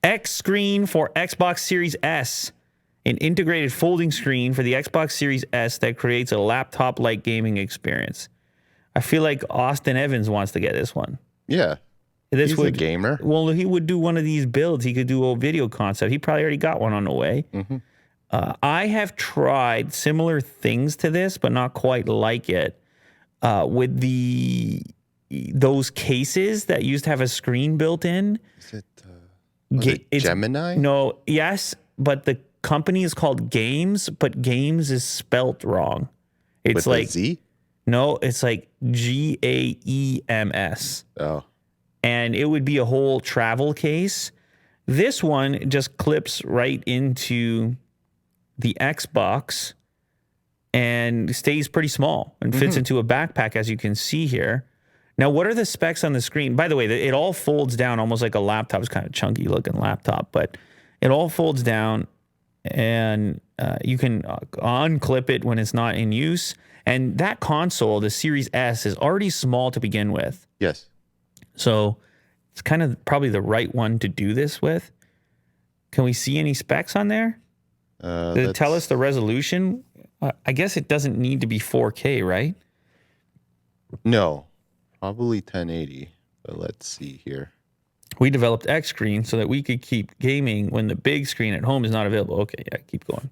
X screen for Xbox Series S. An integrated folding screen for the Xbox Series S that creates a laptop-like gaming experience. I feel like Austin Evans wants to get this one. Yeah. He's a gamer. Well, he would do one of these builds. He could do a video concept. He probably already got one on the way. Mm-hmm. I have tried similar things to this, but not quite like it. With those cases that used to have a screen built in. Is it Gemini? No, yes, but the company is called Games, but Games is spelt wrong. It's with like a Z? No, it's like GAEMS. Oh. And it would be a whole travel case. This one just clips right into the Xbox and stays pretty small and fits into a backpack, as you can see here. Now, what are the specs on the screen? By the way, it all folds down almost like a laptop. It's kind of chunky looking laptop, but it all folds down, and you can unclip it when it's not in use. And that console, the Series S, is already small to begin with. Yes. So it's kind of probably the right one to do this with. Can we see any specs on there? Did it tell us the resolution? I guess it doesn't need to be 4K, right? No, probably 1080. But let's see here. We developed X screen so that we could keep gaming when the big screen at home is not available. Okay, yeah, keep going.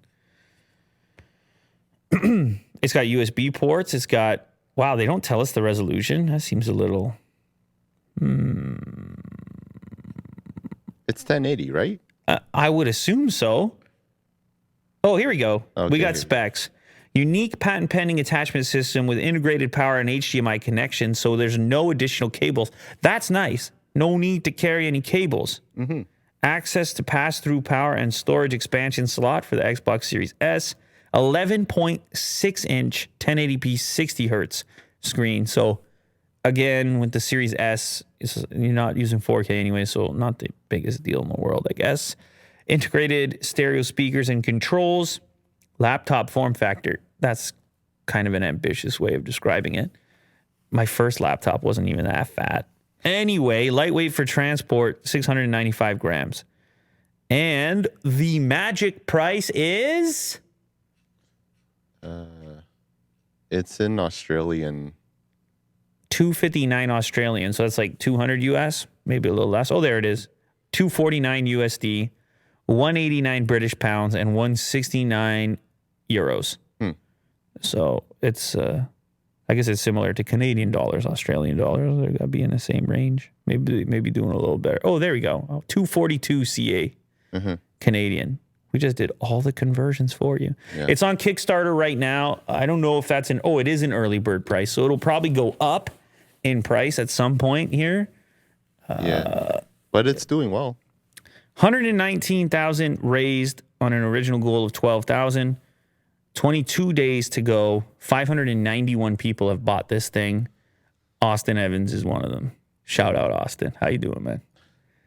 It's got USB ports. It's got, wow, they don't tell us the resolution. That seems a little... It's 1080, right? I would assume so. Oh, here we go. Okay, we got specs. Unique patent pending attachment system with integrated power and HDMI connection, so there's no additional cables. That's nice. No need to carry any cables. Mm-hmm. Access to pass-through power and storage expansion slot for the Xbox Series S. 11.6-inch 1080p 60 hertz screen. So again, with the Series S, you're not using 4K anyway, so not the biggest deal in the world, I guess. Integrated stereo speakers and controls. Laptop form factor. That's kind of an ambitious way of describing it. My first laptop wasn't even that fat. Anyway, lightweight for transport, 695 grams. And the magic price is... It's in Australian. 259 Australian, so that's like 200 US, maybe a little less. Oh, there it is. 249 USD, 189 British pounds, and 169 euros. So it's, I guess it's similar to Canadian dollars, Australian dollars. They're gonna be in the same range. Maybe doing a little better. Oh, there we go. Oh, 242 CA Canadian. We just did all the conversions for you. Yeah. It's on Kickstarter right now. I don't know if that's it is an early bird price, so it'll probably go up in price at some point here. Yeah, but it's doing well. 119,000 raised on an original goal of 12,000. 22 days to go. 591 people have bought this thing. Austin Evans is one of them. Shout out, Austin. How you doing, man?